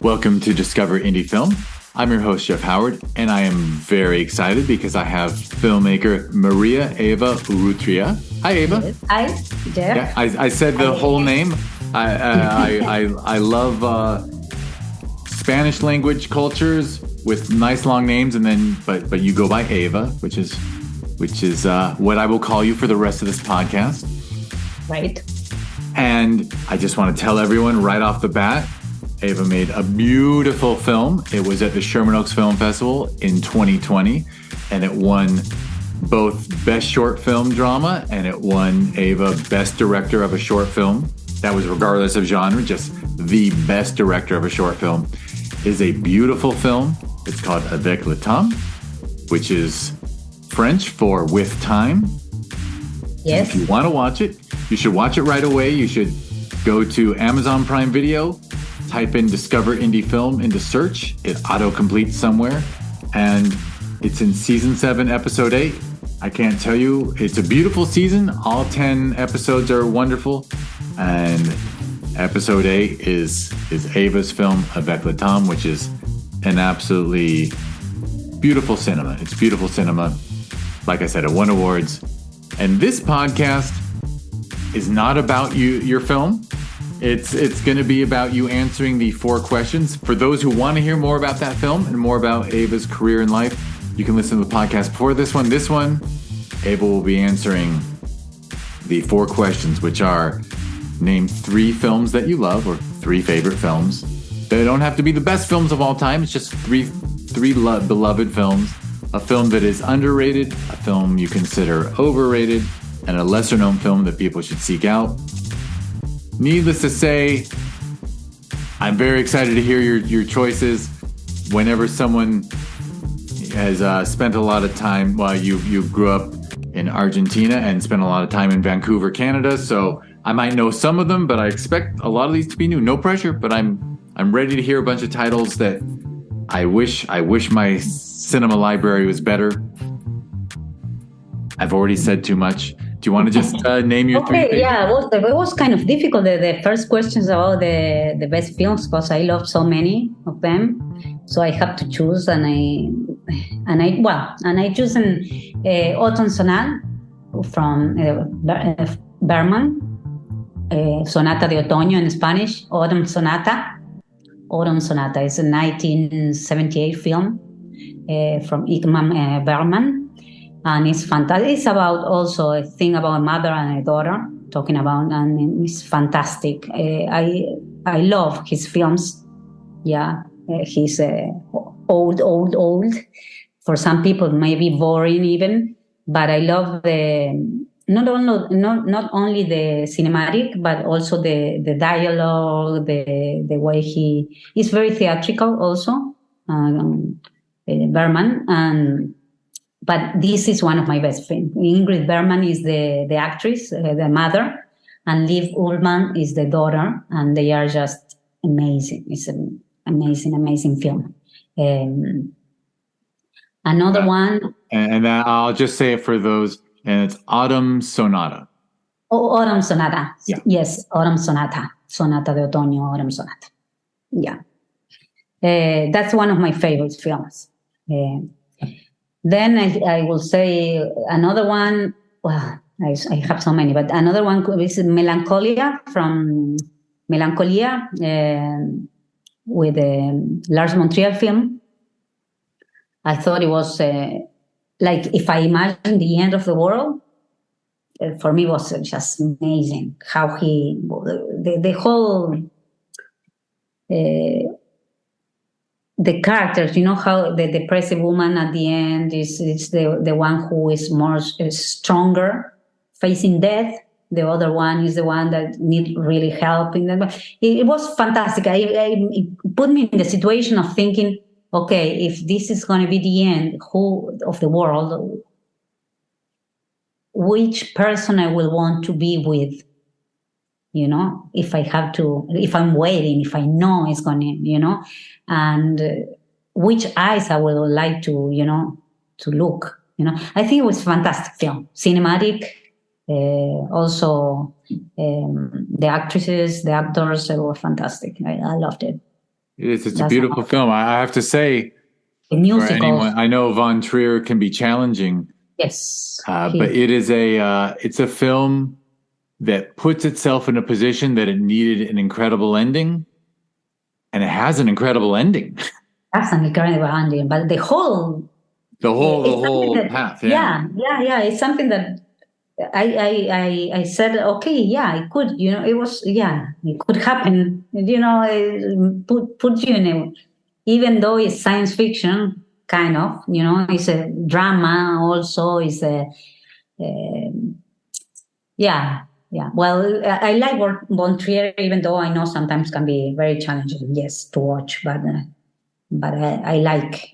Welcome to Discover Indie Film. I'm your host, Jeff Howard, and I am very excited because I have filmmaker Maria Eva Urrutia. Hi, Eva. Hi, Jeff. Yeah, I said the whole name. I love Spanish language cultures with nice long names, and then but you go by Eva, which is what I will call you for the rest of this podcast. Right. And I just want to tell everyone right off the bat, Eva made a beautiful film. It was at the Sherman Oaks Film Festival in 2020, and it won both Best Short Film Drama, and it won Eva Best Director of a Short Film. That was regardless of genre, just the best director of a short film. It is a beautiful film. It's called Avec le temps, which is French for with time. Yes. If you want to watch it, you should watch it right away. You should go to Amazon Prime Video, type in Discover Indie Film into search. It auto-completes somewhere. And it's in Season 7, Episode 8. I can't tell you. It's a beautiful season. All 10 episodes are wonderful. And Episode 8 is Eva's film, Avec le temps, which is an absolutely beautiful cinema. It's beautiful cinema. Like I said, it won awards. And this podcast is not about your film. It's going to be about you answering the 4 questions. For those who want to hear more about that film and more about Eva's career in life, you can listen to the podcast before this one. This one, Eva will be answering the 4 questions, which are name 3 films that you love or 3 favorite films. They don't have to be the best films of all time. It's just three beloved films. A film that is underrated, a film you consider overrated, and a lesser-known film that people should seek out. Needless to say, I'm very excited to hear your choices. Whenever someone has spent a lot of time, well, you grew up in Argentina and spent a lot of time in Vancouver, Canada, so I might know some of them, but I expect a lot of these to be new. No pressure, but I'm ready to hear a bunch of titles that I wish my cinema library was better. I've already said too much. Do you want to just name your 3 favorites? Yeah, it was kind of difficult. The first questions about the best films, because I love so many of them, so I have to choose, and I choose an Autumn Sonata from Bergman, Sonata de Otoño in Spanish, Autumn Sonata. Autumn Sonata is a 1978 film from Ingmar Bergman. And it's fantastic. It's about also a thing about a mother and a daughter talking about, and it's fantastic. I love his films. Yeah, he's old. For some people, maybe boring even, but I love not only the cinematic, but also the dialogue, the way he's very theatrical also, Bergman. But this is one of my best friends. Ingrid Bergman is the actress, the mother, and Liv Ullmann is the daughter, and they are just amazing. It's an amazing film. Another one. And I'll just say it for those, and it's Autumn Sonata. Oh, Autumn Sonata. Yeah. Yes, Autumn Sonata. Sonata de Otoño, Autumn Sonata. Yeah. That's one of my favorite films. Then I will say another one. Well, I have so many, but another one is Melancholia from Melancholia with Lars von Trier film. I thought it was like if I imagine the end of the world. For me, it was just amazing how the whole. The characters, how the depressive woman at the end is the one who is stronger, facing death. The other one is the one that needs really help. It was fantastic. It put me in the situation of thinking, okay, if this is going to be the end of the world, which person I will want to be with? If I'm waiting, if I know it's going to, and which eyes I would like to look, I think it was a fantastic film, cinematic, also the actresses, the actors, they were fantastic. I loved it. It's a That's beautiful film. I have to say, a for musical. anyone, I know Von Trier can be challenging, Yes, but it's a film that puts itself in a position that it needed an incredible ending, and it has an incredible ending. that's an incredible ending. But The it's something whole that, path, yeah. yeah. It's something that I said, okay, yeah, it could, it could happen. Put you in a, even though it's science fiction, kind of, it's a drama also. It's yeah, yeah. Well, I like Von Trier, even though I know sometimes can be very challenging, yes, to watch, but I like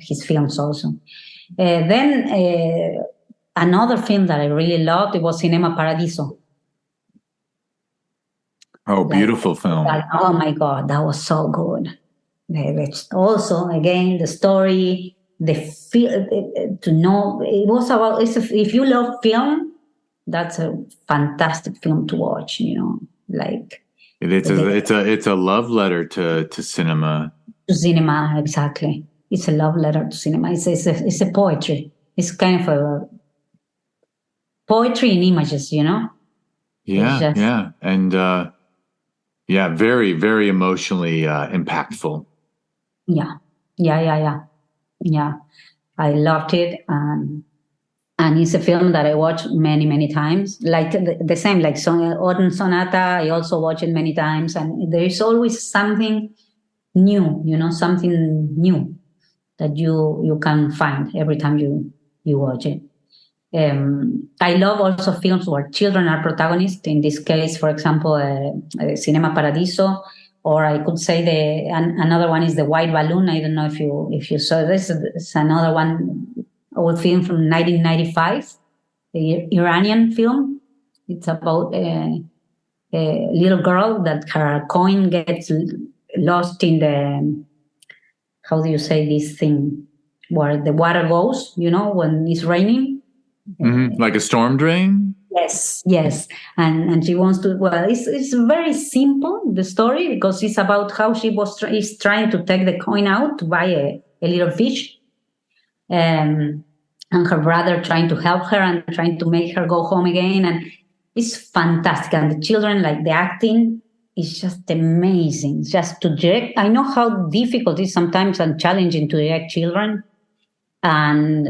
his films also. Then another film that I really loved, it was Cinema Paradiso. Oh, Like, beautiful film. oh my God, that was so good. Also, again, the story, the feel, to know it was about. If you love film, that's a fantastic film to watch. Like It's a love letter to cinema. to cinema, exactly. It's a love letter to cinema. It's a poetry. It's kind of a poetry in images. It's Yeah, just, yeah, and yeah, very very emotionally impactful. yeah, yeah. I loved it, and it's a film that I watched many many times. Like the same, like Autumn Sonata, I also watch it many times, and there is always something new, something new that you can find every time you watch it. I love also films where children are protagonists. In this case, for example, Cinema Paradiso, or I could say another one is The White Balloon. I don't know if you saw this. It's another one, old film from 1995, the Iranian film. It's about a little girl that her coin gets lost in the, how do you say this thing, where the water goes, when it's raining. Like a storm drain. Yes, yes, and she wants to. Well, it's very simple, the story, because it's about how she is trying to take the coin out to buy a little fish, and her brother trying to help her and trying to make her go home again, and it's fantastic. And the children, like the acting, is just amazing. Just to direct, I know how difficult it is sometimes and challenging to direct children, and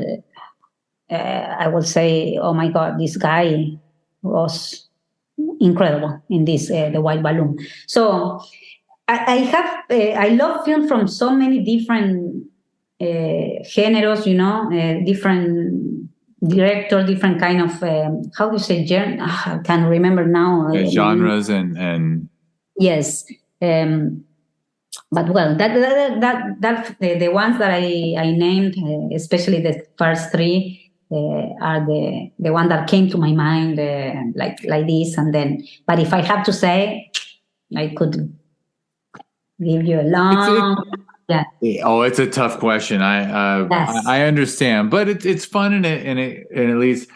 I will say, oh my God, this guy was incredible in this, The White Balloon. So I love film from so many different genres, different director, different kind of, how do you say, I can't remember now. Genres and Yes. But well, the ones that I named, especially the first three, are the one that came to my mind, like this, and then. But if I have to say, I could give you a long. Yeah. Oh, it's a tough question. Yes. I understand, but it's fun and at least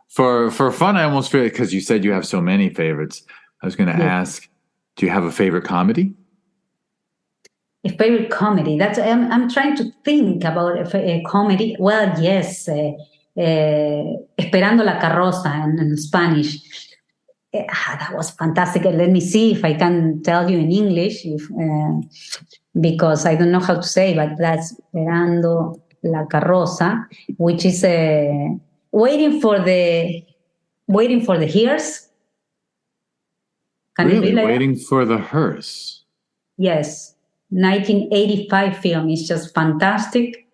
for fun, I almost feel, because you said you have so many favorites. I was going to ask, do you have a favorite comedy? A favorite comedy. That's I'm trying to think about a comedy. Well, yes, Esperando la carroza in Spanish. That was fantastic. Let me see if I can tell you in English, because I don't know how to say, but that's Esperando la carroza, which is waiting for the hearse. Can Really? you read like Waiting for the hearse. Yes. 1985 film. It's just fantastic.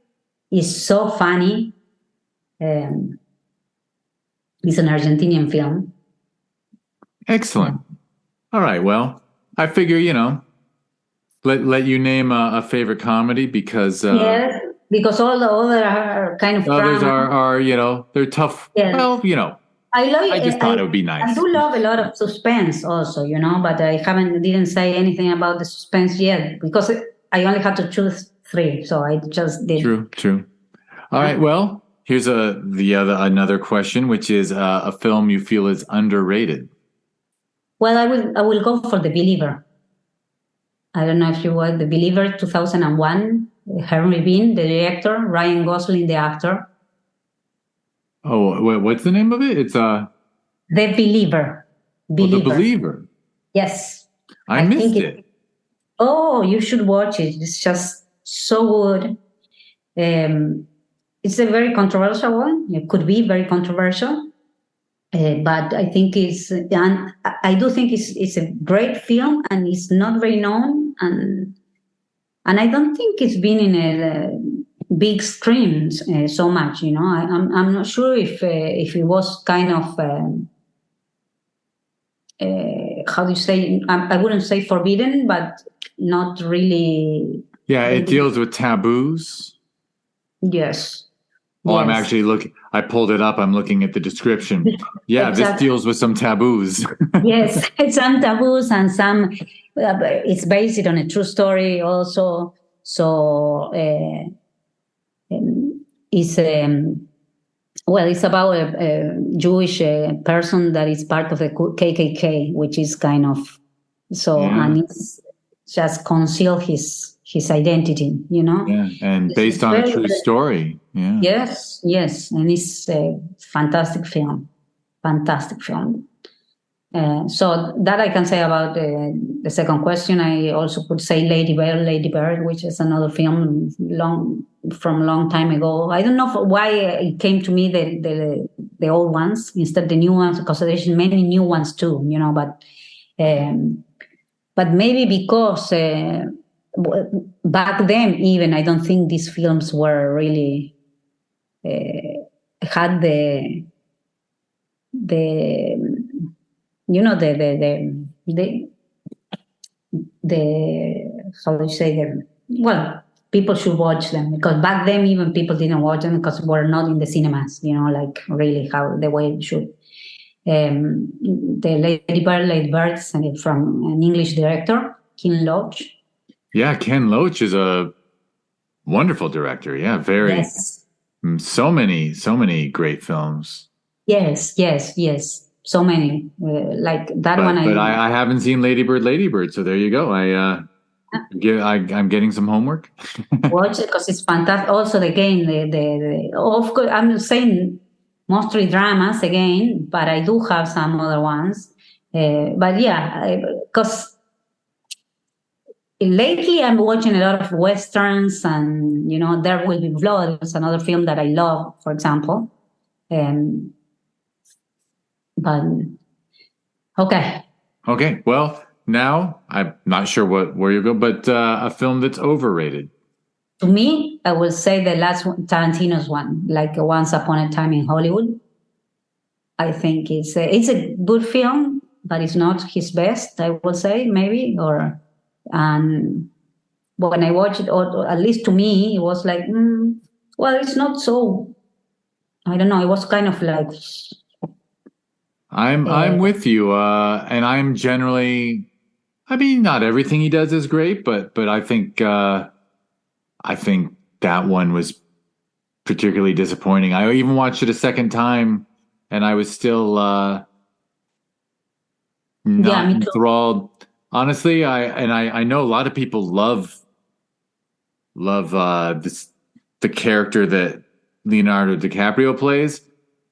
It's so funny. It's an Argentinian film. Excellent. All right. Well, I figure, let you name a favorite comedy, because Yes, because all the other are kind of others drama. are they're tough. Yes. Well, I just thought it would be nice. I do love a lot of suspense also, but I didn't say anything about the suspense yet, because I only had to choose three, so I just did. True. All right. Well, here's another question, which is a film you feel is underrated. Well, I will go for The Believer. I don't know if you were The Believer, 2001. Henry Bean, the director, Ryan Gosling, the actor. Oh, what's the name of it? It's The Believer. The Believer. Yes. I missed it. Oh, you should watch it. It's just so good. It's a very controversial one. It could be very controversial. But I think and I do think it's a great film, and it's not very known, and I don't think it's been in a big screens so much. I'm not sure if it was kind of how do you say? I wouldn't say forbidden, but not really. Yeah, it deals with taboos. Yes. Oh, yes. I'm actually looking. I pulled it up. I'm looking at the description. Yeah, exactly. This deals with some taboos. Yes, some taboos and some. It's based on a true story also. So it's it's about a Jewish person that is part of the KKK, which is kind of and it's just conceal his identity, Yeah, and based on a true story. Yeah. Yes, and it's a fantastic film. So that I can say about the second question. I also could say Lady Bird, which is another film from a long time ago. I don't know why it came to me the old ones instead of the new ones, because there's many new ones too, but maybe because back then even I don't think these films were really had the how do you say them? Well, people should watch them, because back then even people didn't watch them because we're not in the cinemas, like really how the way it should. The Lady Birds, and from an English director, Ken Loach. Yeah, Ken Loach is a wonderful director. Yeah, very. Yes. So many great films. Yes. So many, like that one. But I haven't seen Lady Bird, so there you go. I'm getting some homework. Watch it because it's fantastic. Also, again, of course, I'm saying mostly dramas again, but I do have some other ones. But yeah, because lately I'm watching a lot of westerns, and There Will Be Blood is another film that I love, for example. But okay. Well, now I'm not sure where you go, but a film that's overrated. To me, I will say the last one, Tarantino's one, like Once Upon a Time in Hollywood. I think it's a good film, but it's not his best, I will say, maybe. And when I watched it, or at least to me, it was like, well, it's not so. I don't know. It was kind of like. I'm with you, and I'm generally. I mean, not everything he does is great, but I think that one was particularly disappointing. I even watched it a second time, and I was still not enthralled. Honestly, I know a lot of people love the character that Leonardo DiCaprio plays.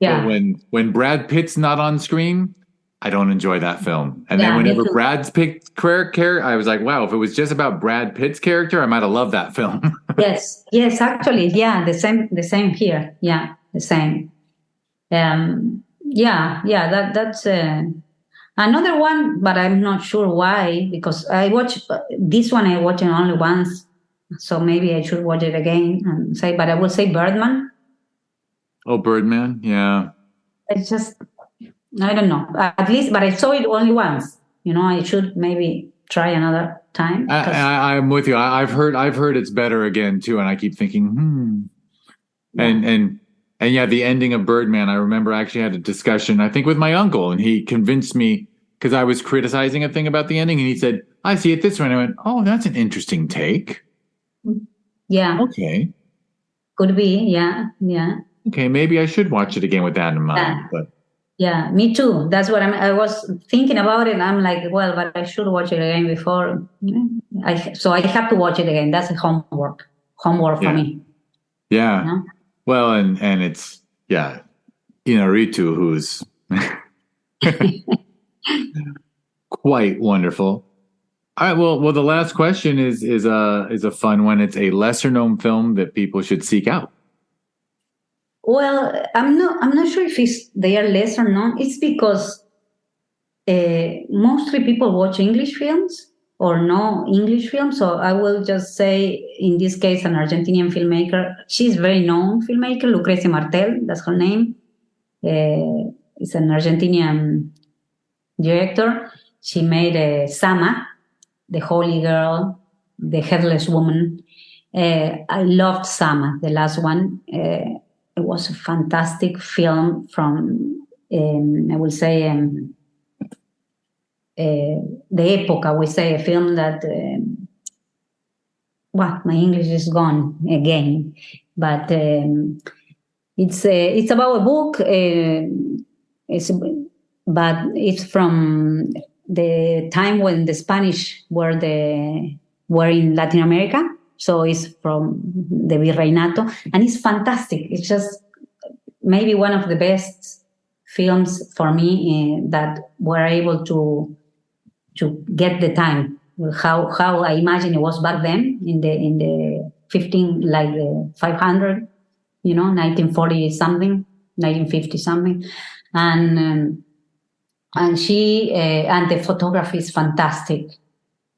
Yeah. But when Brad Pitt's not on screen, I don't enjoy that film. And then whenever Brad's Pitt character, I was like, wow, if it was just about Brad Pitt's character, I might have loved that film. Yes, actually, yeah, the same here. Yeah, the same. That's another one, but I'm not sure why, because I watched this one. I watched it only once, so maybe I should watch it again and say. But I will say Birdman. Oh, Birdman, yeah. It's just, I don't know. At least, but I saw it only once. I should maybe try another time. I'm with you. I've heard it's better again too, and I keep thinking, Yeah. And yeah, the ending of Birdman. I remember I actually had a discussion, I think, with my uncle, and he convinced me, because I was criticizing a thing about the ending, and he said, "I see it this way." And I went, "Oh, that's an interesting take." Yeah. Okay. Could be. Yeah. Okay, maybe I should watch it again with that in mind. Yeah. But Yeah, me too. That's what I was thinking about it. And I'm like, well, but I should watch it again before. So I have to watch it again. That's a homework for Yeah. me. Yeah. You know? Well, and it's, yeah, Ritu, who's quite wonderful. All right. Well, the last question is a fun one. It's a lesser known film that people should seek out. Well, I'm not sure if they are lesser known. It's because mostly people watch English films or no English films. So I will just say, in this case, an Argentinian filmmaker. She's a very known filmmaker, Lucrecia Martel. That's her name. Is an Argentinian director. She made Sama, The Holy Girl, The Headless Woman. I loved Sama, the last one. It was a fantastic film from, I will say, the época. We say a film that, well, my English is gone again, but it's about a book. But it's from the time when the Spanish were in Latin America. So it's from the Virreinato, and it's fantastic. It's just maybe one of the best films for me that were able to get the time. How I imagine it was back then in the 15, like the 500, 1940 something, 1950 something, and she and the photography is fantastic,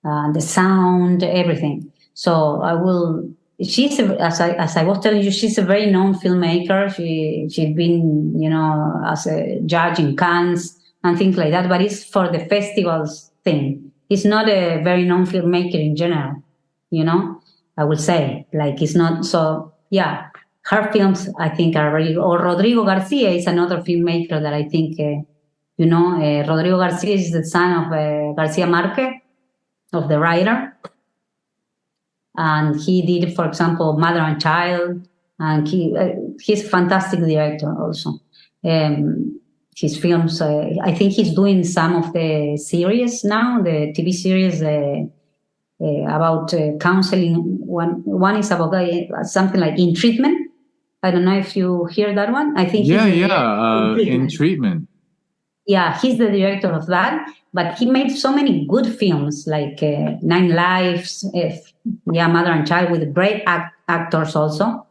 the sound, everything. So I will. She's as I was telling you, she's a very known filmmaker. She's been as a judge in Cannes and things like that. But it's for the festivals thing. It's not a very known filmmaker in general. I would say it's not so. Yeah, her films I think are really. Or Rodrigo Garcia is another filmmaker that I think. Rodrigo Garcia is the son of Garcia Marquez, of the writer. And he did, for example, Mother and Child. And he's a fantastic director also. His films, I think he's doing some of the series now, the TV series about counseling. One is about something like In Treatment. I don't know if you hear that one. I think In Treatment. Yeah, he's the director of that, but he made so many good films like Nine Lives, Mother and Child, with great actors also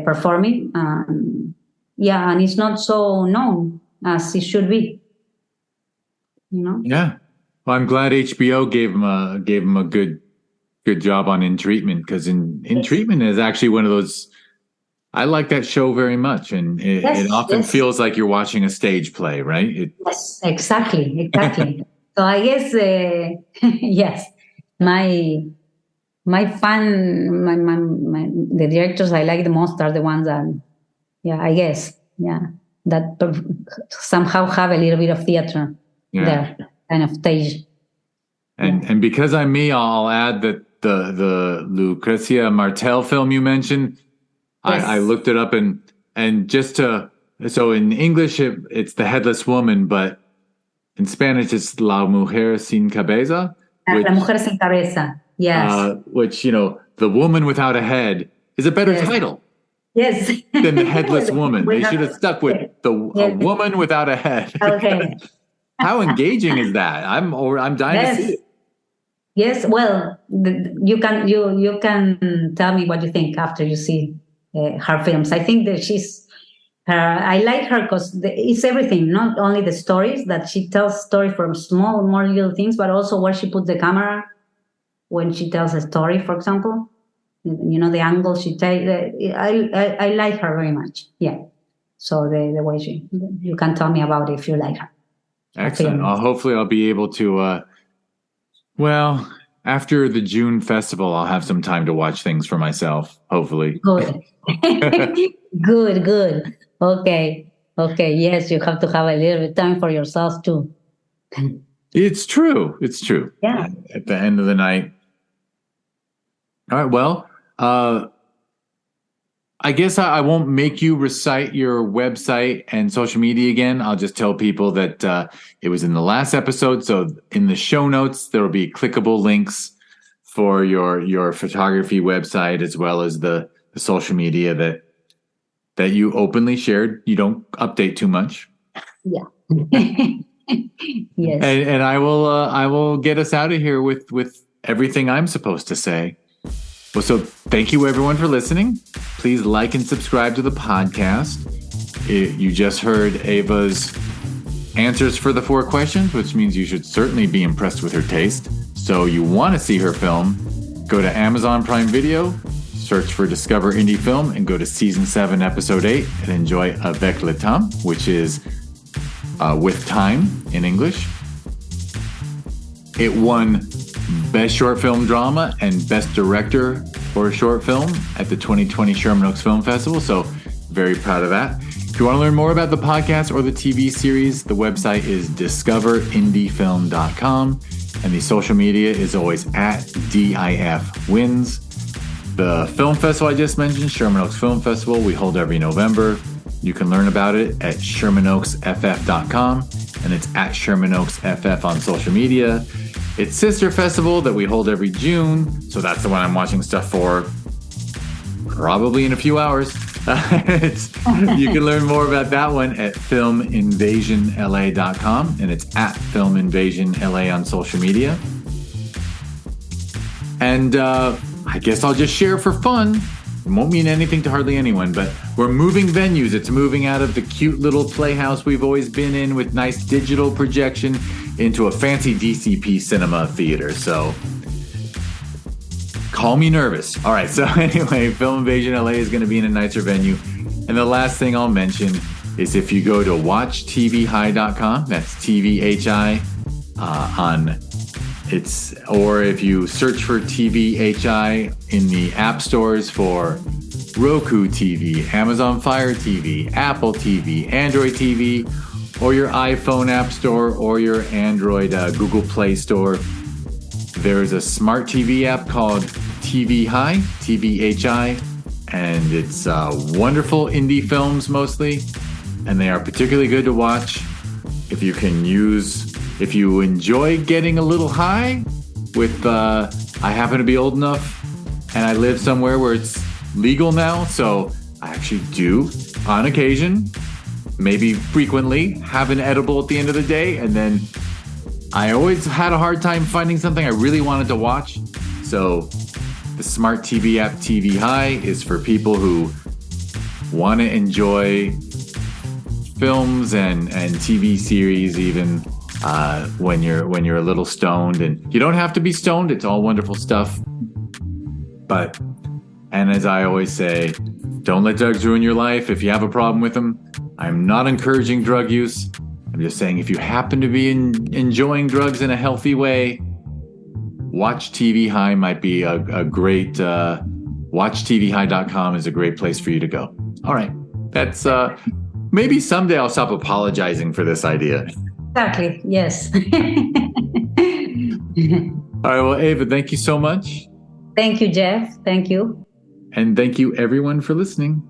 performing. And it's not so known as it should be. Yeah. Well, I'm glad HBO gave him a good job on In Treatment, because In Treatment is actually one of those. I like that show very much, and it often feels like you're watching a stage play, right? Yes, exactly. So I guess yes, my the directors I like the most are the ones that I guess that somehow have a little bit of theater there, kind of stage. And because I'm me, I'll add that the Lucrecia Martel film you mentioned. Yes. I looked it up, and so in English it's The Headless Woman, but in Spanish it's La Mujer Sin Cabeza. La Mujer Sin Cabeza, yes. Which, The Woman Without a Head is a better title. Yes. Than The Headless Woman. They should have stuck with A Woman Without a Head. Okay. How engaging is that? I'm dying to see it. Yes, well, you can tell me what you think after you see her films. I think that I like her because it's everything, not only the stories, that she tells story from more little things, but also where she puts the camera when she tells a story, for example. The angle she takes. I like her very much. Yeah. So the way you can tell me about it if you like her. Excellent. Hopefully I'll be able to, after the June festival, I'll have some time to watch things for myself, hopefully. Good. Good. Okay. Yes, you have to have a little bit of time for yourself too. It's true. Yeah. At the end of the night. All right. Well, I guess I won't make you recite your website and social media again. I'll just tell people that it was in the last episode. So in the show notes, there will be clickable links for your photography website as well as the social media that you openly shared. You don't update too much. Yeah. Yes. And I will get us out of here with everything I'm supposed to say. Well, so thank you everyone for listening. Please like and subscribe to the podcast. You just heard Eva's answers for the 4 questions, which means you should certainly be impressed with her taste. So you want to see her film, go to Amazon Prime Video, search for Discover Indie Film, and go to Season 7, Episode 8, and enjoy Avec le temps, which is with time in English. It won Best Short Film Drama and Best Director for a Short Film at the 2020 Sherman Oaks Film Festival, so very proud of that. If you want to learn more about the podcast or the TV series, the website is discoverindiefilm.com, and the social media is always at DIFwins. The film festival I just mentioned, Sherman Oaks Film Festival, we hold every November. You can learn about it at ShermanOaksFF.com, and it's at ShermanOaksFF on social media. It's Sister Festival that we hold every June, so that's the one I'm watching stuff for probably in a few hours. You can learn more about that one at filminvasionla.com, and it's at filminvasionla on social media. And I guess I'll just share for fun. It won't mean anything to hardly anyone, but we're moving venues. It's moving out of the cute little playhouse we've always been in with nice digital projection into a fancy DCP cinema theater. So call me nervous. All right. So anyway, Film Invasion LA is going to be in a nicer venue. And the last thing I'll mention is if you go to watchtvhi.com, that's TVHi or if you search for TVHi in the app stores for Roku TV, Amazon Fire TV, Apple TV, Android TV, or your iPhone App Store or your Android Google Play Store, there's a smart TV app called TVHi, TVHi, and it's wonderful indie films mostly, and they are particularly good to watch if you enjoy getting a little high with, I happen to be old enough and I live somewhere where it's legal now, so I actually do, on occasion, maybe frequently, have an edible at the end of the day, and then I always had a hard time finding something I really wanted to watch, so the smart TV app TVHi is for people who want to enjoy films and TV series even when you're a little stoned, and you don't have to be stoned. It's all wonderful stuff. And as I always say, don't let drugs ruin your life. If you have a problem with them, I'm not encouraging drug use. I'm just saying if you happen to be enjoying drugs in a healthy way, Watch TVHi might be a great, watchtvhi.com is a great place for you to go. All right. That's, maybe someday I'll stop apologizing for this idea. Exactly. Yes. All right. Well, Eva, thank you so much. Thank you, Jeff. Thank you. And thank you everyone for listening.